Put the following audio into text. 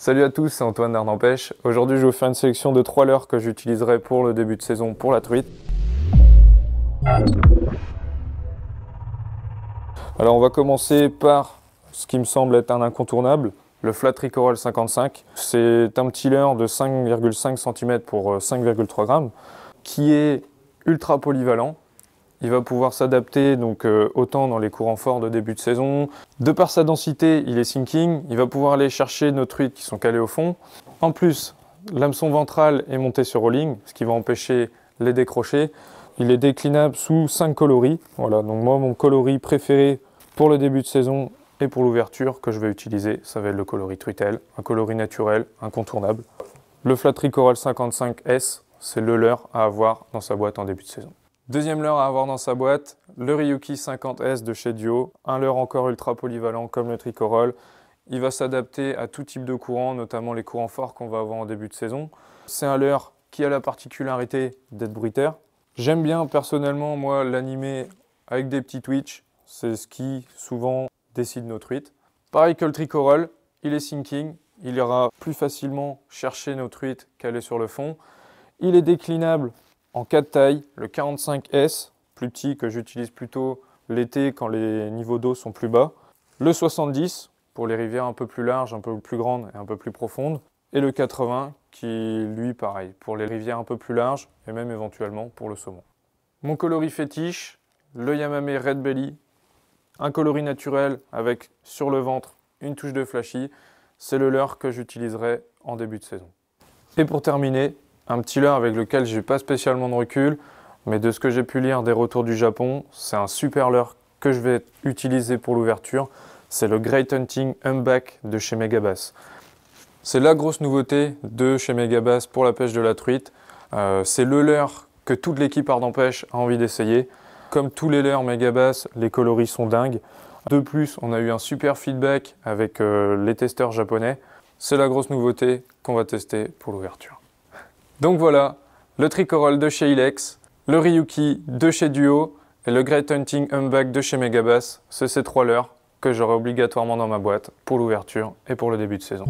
Salut à tous, c'est Antoine d'Ardent Pêche. Aujourd'hui, je vais vous faire une sélection de 3 leurres que j'utiliserai pour le début de saison pour la truite. Alors, on va commencer par ce qui me semble être un incontournable, le Flat Tricoral 55. C'est un petit leurre de 5,5 cm pour 5,3 grammes qui est ultra polyvalent. Il va pouvoir s'adapter donc autant dans les courants forts de début de saison. De par sa densité, il est sinking. Il va pouvoir aller chercher nos truites qui sont calées au fond. En plus, l'hameçon ventral est monté sur rolling, ce qui va empêcher les décrochés. Il est déclinable sous 5 coloris. Voilà, donc moi, mon coloris préféré pour le début de saison et pour l'ouverture que je vais utiliser, ça va être le coloris truitelle, un coloris naturel, incontournable. Le Flat Tricoral 55S, c'est le leurre à avoir dans sa boîte en début de saison. Deuxième leurre à avoir dans sa boîte, le Ryuki 50S de chez Duo. Un leurre encore ultra polyvalent comme le Tricoral. Il va s'adapter à tout type de courant, notamment les courants forts qu'on va avoir en début de saison. C'est un leurre qui a la particularité d'être bruitaire. J'aime bien personnellement, moi, l'animer avec des petits twitch. C'est ce qui souvent décide nos truites. Pareil que le Tricoral, il est sinking. Il ira plus facilement chercher nos truites calées sur le fond. Il est déclinable en 4 tailles, le 45S, plus petit que j'utilise plutôt l'été quand les niveaux d'eau sont plus bas. Le 70 pour les rivières un peu plus larges, un peu plus grandes et un peu plus profondes. Et le 80 qui, lui, pareil, pour les rivières un peu plus larges et même éventuellement pour le saumon. Mon coloris fétiche, le Yamame Red Belly. Un coloris naturel avec sur le ventre une touche de flashy. C'est le leurre que j'utiliserai en début de saison. Et pour terminer, un petit leurre avec lequel je n'ai pas spécialement de recul, mais de ce que j'ai pu lire des retours du Japon, c'est un super leurre que je vais utiliser pour l'ouverture. C'est le Great Hunting Humpback de chez Megabass. C'est la grosse nouveauté de chez Megabass pour la pêche de la truite. C'est le leurre que toute l'équipe Ardent Pêche a envie d'essayer. Comme tous les leurres Megabass, les coloris sont dingues. De plus, on a eu un super feedback avec les testeurs japonais. C'est la grosse nouveauté qu'on va tester pour l'ouverture. Donc voilà, le Tricoral de chez Ilex, le Ryuki de chez Duo et le Great Hunting Humpback de chez Megabass. C'est ces 3 leurres que j'aurai obligatoirement dans ma boîte pour l'ouverture et pour le début de saison.